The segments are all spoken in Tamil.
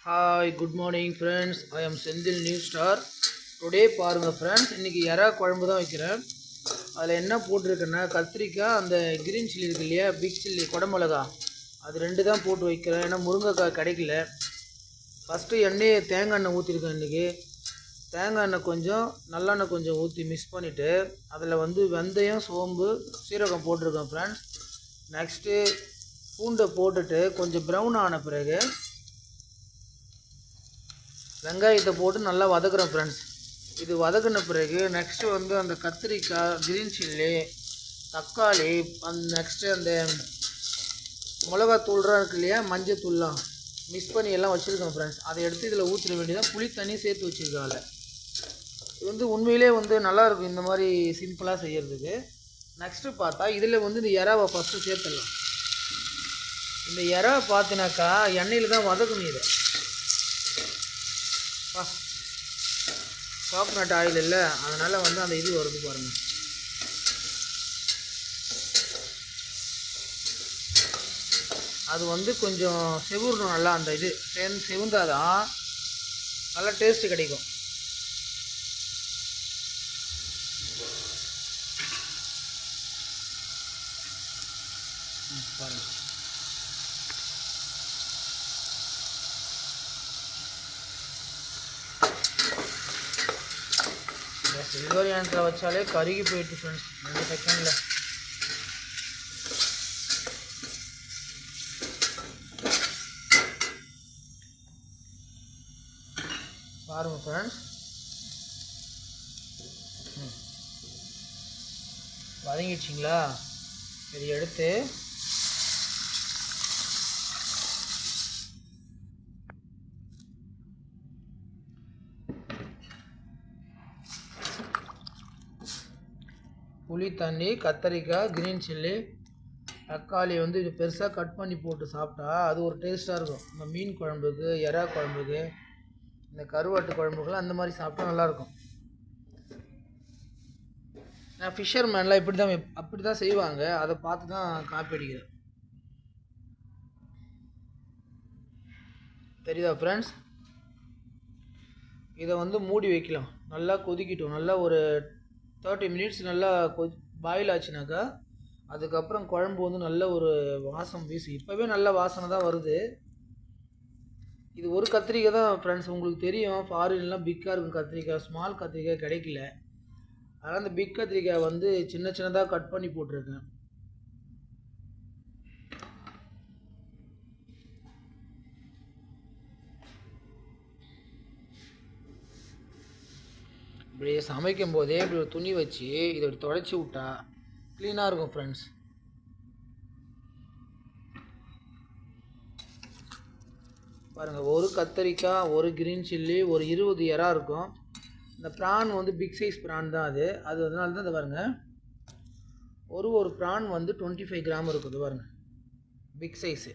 Hi, good morning friends. I am Sendil New Star. Today பாருங்க ஃப்ரெண்ட்ஸ், இன்னைக்கு எறா குழம்பு தான் வைக்கிறேன். அதில் என்ன போட்டிருக்கேன்னா கத்திரிக்காய், அந்த கிரீன் சில்லி இருக்கு இல்லையா, பிக் சில்லி குடமிளகா, அது ரெண்டு தான் போட்டு வைக்கிறேன். ஏன்னா முருங்கைக்காய் கிடைக்கல. ஃபஸ்ட்டு தேங்காய் எண்ணெய் ஊற்றிருக்கேன் இன்றைக்கி. தேங்காய் எண்ணெய் கொஞ்சம், நல்லெண்ணெய் கொஞ்சம் ஊற்றி மிக்ஸ் பண்ணிவிட்டு அதில் வெந்தயம், சோம்பு, சீரகம் போட்டிருக்கேன் ஃப்ரெண்ட்ஸ். நெக்ஸ்ட்டு பூண்டை போட்டுட்டு கொஞ்சம் ப்ரௌன் ஆன பிறகு வெங்காயத்தை போட்டு நல்லா வதக்குறோம் ஃப்ரெண்ட்ஸ். இது வதக்கின பிறகு நெக்ஸ்ட்டு அந்த கத்திரிக்காய், கிரீன் சில்லி, தக்காளி, நெக்ஸ்ட்டு அந்த மிளகாத்தூள்லாம் இருக்கு இல்லையா, மஞ்சள் தூள்லாம் மிக்ஸ் பண்ணி எல்லாம் வச்சுருக்கோம் ஃப்ரெண்ட்ஸ். அதை எடுத்து இதில் ஊற்றிட வேண்டியதான். புளி தண்ணி சேர்த்து வச்சுருக்கோம். அதில் இது உண்மையிலே நல்லாயிருக்கும் இந்த மாதிரி சிம்பிளாக செய்கிறதுக்கு. நெக்ஸ்ட்டு பார்த்தா இதில் இந்த எறாவை ஃபஸ்ட்டு சேர்த்துடலாம். இந்த எறாவை பார்த்தினாக்கா எண்ணெயில் தான் வதக்கணும். இதை கோகனட் ஆயில் இல்லை, அதனால் அந்த இது வருது பாருங்கள். அது கொஞ்சம் செவுறணும் நல்லா. அந்த இது செவுந்தாதான் நல்லா டேஸ்ட்டு கிடைக்கும். பாருங்கள், சில்வர் ஏனத்தில் வச்சாலே கருகி போயிட்டு ஃப்ரெண்ட்ஸ் 2 செகண்டில். பாருங்கள் ஃப்ரெண்ட்ஸ், வதங்கிடுச்சிங்களா? இது எடுத்து புளி தண்ணி, கத்தரிக்காய், கிரீன் சில்லி, தக்காளி இது பெருசாக கட் பண்ணி போட்டு சாப்பிட்டா அது ஒரு டேஸ்ட்டாக இருக்கும். இந்த மீன் குழம்புக்கு, எறா குழம்புக்கு, இந்த கருவாட்டு குழம்புக்கெல்லாம் அந்த மாதிரி சாப்பிட்டா நல்லாயிருக்கும். நான் ஃபிஷர்மேன்லாம் அப்படி தான் செய்வாங்க. அதை பார்த்து தான் காப்பி அடிக்கிறேன். தெரியுதா ஃப்ரெண்ட்ஸ்? இதை மூடி வைக்கலாம். நல்லா கொதிக்கிட்டோம். நல்லா ஒரு 30 மினிட்ஸ் நல்லா பாயில் ஆச்சுனாக்கா அதுக்கப்புறம் குழம்பு நல்ல ஒரு வாசம் வீசும். இப்போவே நல்ல வாசனை தான் வருது. இது ஒரு கத்திரிக்காய் தான் ஃப்ரெண்ட்ஸ். உங்களுக்கு தெரியும், ஃபாரின்லாம் பிக்காக இருக்கும் கத்திரிக்காய். ஸ்மால் கத்திரிக்காய் கிடைக்கல. அதனால் அந்த பிக் கத்திரிக்காய் சின்ன சின்னதாக கட் பண்ணி போட்டிருக்கேன். இப்படி சமைக்கும் போதே இப்படி ஒரு துணி வச்சு இதை துடைச்சி விட்டா க்ளீனாக இருக்கும் ஃப்ரெண்ட்ஸ். பாருங்கள், ஒரு கத்தரிக்காய், ஒரு கிரீன் சில்லி, ஒரு 20 எறா இருக்கும். இந்த ப்ரான் பிக் சைஸ் ப்ரான் தான். அது அதனால தான் இதை பாருங்கள், ஒரு ப்ரான் 25 கிராம் இருக்குது பாருங்கள், பிக் சைஸு.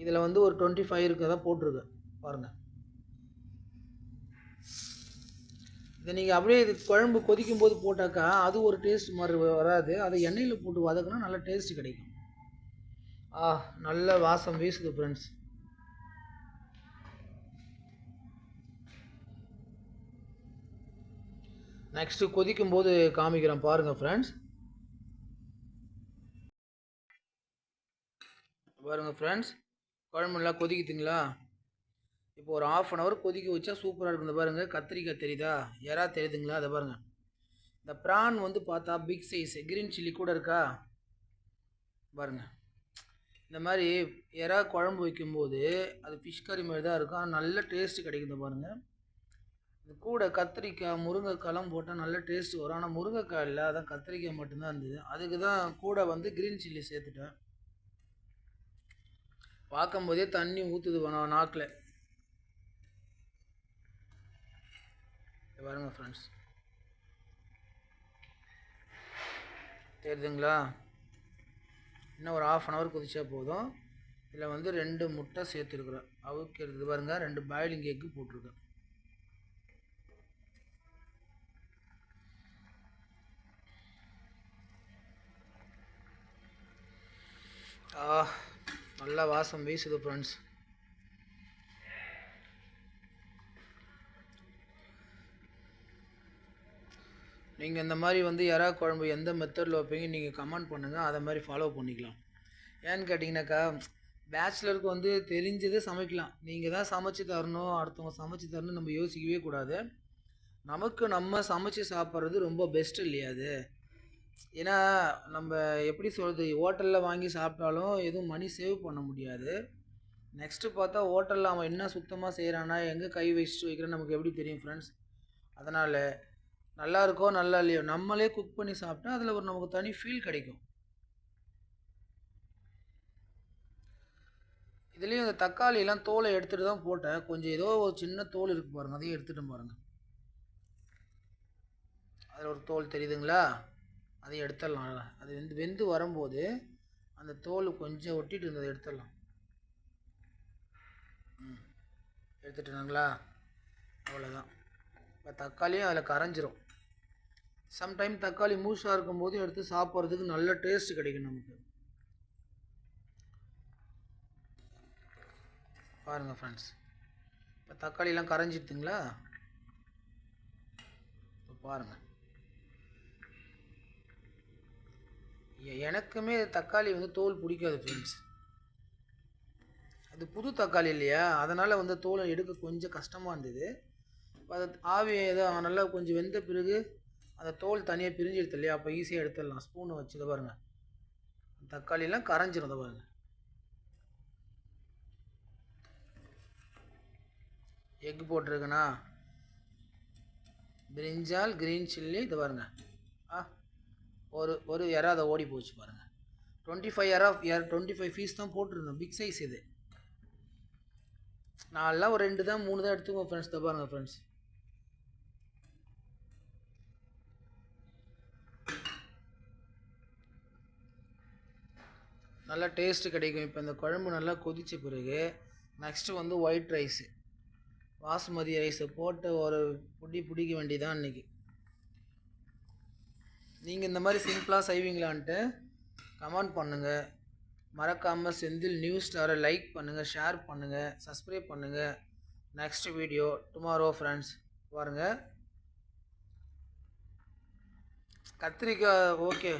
இதில் ஒரு 25 இருக்கிறதா போட்டிருக்கு பாருங்கள். இதை நீங்கள் அப்படியே இது குழம்பு கொதிக்கும் போது போட்டாக்கா அது ஒரு டேஸ்ட் மாதிரி வராது. அதை எண்ணெயில் போட்டு வதக்கினா நல்ல டேஸ்ட் கிடைக்கும். நல்ல வாசம் வீசுது ஃப்ரெண்ட்ஸ். நெக்ஸ்ட்டு கொதிக்கும் போது காமிக்கிறேன் பாருங்கள் ஃப்ரெண்ட்ஸ். பாருங்கள் ஃப்ரெண்ட்ஸ், குழம்பு நல்லா கொதிக்குதுங்களா? இப்போ ஒரு 1/2 hour கொதிக்க வச்சா சூப்பராக இருக்கும். இந்த பாருங்கள், கத்திரிக்காய் தெரியுதா, எறா தெரியுதுங்களா? அதை பாருங்கள். இந்த ப்ரான் பார்த்தா பிக் சைஸ், கிரீன் சில்லி கூட இருக்கா பாருங்கள். இந்த மாதிரி எறா குழம்பு வைக்கும்போது அது ஃபிஷ் கறி மாதிரி தான் இருக்கும். ஆனால் நல்ல டேஸ்ட்டு கிடைக்குது பாருங்கள். இது கூட கத்திரிக்காய், முருங்கைக்காய்லாம் போட்டால் நல்ல டேஸ்ட் வரும். ஆனால் முருங்கைக்காய் இல்லை, அதான் கத்திரிக்காய் மட்டும்தான் இருந்தது. அதுக்கு தான் கூட கிரீன் சில்லி சேர்த்துட்டேன். பார்க்கும்போதே தண்ணி ஊற்றுது நாக்கில். பாருங்கள் ஃப்ரெண்ட்ஸ், தெரியுதுங்களா? இன்னும் ஒரு 1/2 hour கொதிச்சா போதும். இதில் 2 முட்டை சேர்த்துருக்குறேன். அவுக்கிறது பாருங்கள், 2 பாயிலிங் எக்கு போட்டிருக்கேன். நல்லா வாசம் வீசுது ஃப்ரெண்ட்ஸ். நீங்கள் இந்த மாதிரி வந்து எறா குழம்பு எந்த மெத்தடில் வைப்பீங்க நீங்கள் கமெண்ட் பண்ணுங்கள், அதை மாதிரி ஃபாலோ பண்ணிக்கலாம். ஏன்னு கேட்டிங்கனாக்கா பேச்சுலருக்கு வந்து தெரிஞ்சது சமைக்கலாம். நீங்கள் தான் சமைச்சு தரணும், அடுத்தவங்க சமைச்சு தரணும் நம்ம யோசிக்கவே கூடாது. நமக்கு நம்ம சமைச்சு சாப்பிட்றது ரொம்ப பெஸ்ட் இல்லையா அது? ஏன்னா நம்ம எப்படி சொல்கிறது, ஹோட்டலில் வாங்கி சாப்பிட்டாலும் எதுவும் மணி சேவ் பண்ண முடியாது. நெக்ஸ்ட்டு பார்த்தா ஹோட்டலில் அவன் என்ன சுத்தமாக செய்கிறானா, எங்கே கை வச்சுட்டு வைக்கிறான்னு நமக்கு எப்படி தெரியும் ஃப்ரெண்ட்ஸ்? அதனால் நல்லா இருக்கோ நல்லா இல்லையோ நம்மளே குக் பண்ணி சாப்பிட்டா அதில் ஒரு நமக்கு தனி ஃபீல் கிடைக்கும். இதுலேயும் இந்த தக்காளியெல்லாம் தோலை எடுத்துகிட்டு தான் போட்டேன். கொஞ்சம் ஏதோ ஒரு சின்ன தோல் இருக்குது பாருங்கள், அதையும் எடுத்துகிட்டு பாருங்கள். அதில் ஒரு தோல் தெரியுதுங்களா? அதை எடுத்துடலாம். அது வெந்து வரும்போது அந்த தோல் கொஞ்சம் ஒட்டிட்டு இருந்ததை எடுத்துடலாம். எடுத்துட்டோங்களா? அவ்வளோதான். இப்போ தக்காளியும் அதில் கரைஞ்சிரும். சம்டைம் தக்காளி மூஷாக இருக்கும்போது எடுத்து சாப்பிட்றதுக்கு நல்ல டேஸ்ட் கிடைக்கும் நமக்கு. பாருங்கள் ஃப்ரெண்ட்ஸ், இப்போ தக்காளியெலாம் கரைஞ்சிட்டுங்களா? இப்போ பாருங்கள், எனக்குமே தக்காளி வந்து தோல் பிடிக்காது ஃப்ரெண்ட்ஸ். அது புது தக்காளி இல்லையா, அதனால் வந்து தோலை எடுக்க கொஞ்சம் கஷ்டமாக இருந்தது. அது ஆவி ஏதோ நல்லா கொஞ்சம் வெந்த பிறகு அந்த தோல் தனியாக பிரிஞ்சு எடுத்து இல்லையா, அப்போ ஈஸியாக எடுத்துடலாம். ஸ்பூனை வச்சு இதை பாருங்கள், தக்காளியெலாம் கரைஞ்சிரும். இதை பாருங்கள், எக் போட்டிருக்குண்ணா, பிரிஞ்சால், க்ரீன் சில்லி, இதை பாருங்கள். ஒரு எறா அதை ஓடி போச்சு பாருங்கள். 25 பீஸ் தான் போட்டிருந்தோம், பிக் சைஸ் இது. நான்லாம் ஒரு 2 தான் 3 தான் எடுத்துக்குவோம் ஃப்ரெண்ட்ஸ். இதை பாருங்கள் ஃப்ரெண்ட்ஸ், நல்லா டேஸ்ட்டு கிடைக்கும். இப்போ இந்த குழம்பு நல்லா கொதித்த பிறகு நெக்ஸ்ட்டு வந்து ஒயிட் ரைஸு, பாசுமதி ரைஸை போட்டு ஒரு பிடிக்க வேண்டியதான் இன்றைக்கி. நீங்கள் இந்த மாதிரி சிம்பிளாக செய்வீங்களான்ட்டு கமெண்ட் பண்ணுங்கள். மறக்காமல் செந்தில் நியூஸ் ஸ்டாரை லைக் பண்ணுங்கள், ஷேர் பண்ணுங்கள், சப்ஸ்கிரைப் பண்ணுங்கள். Next video tomorrow friends. பாருங்கள், கத்திரிக்காய் ஓகே.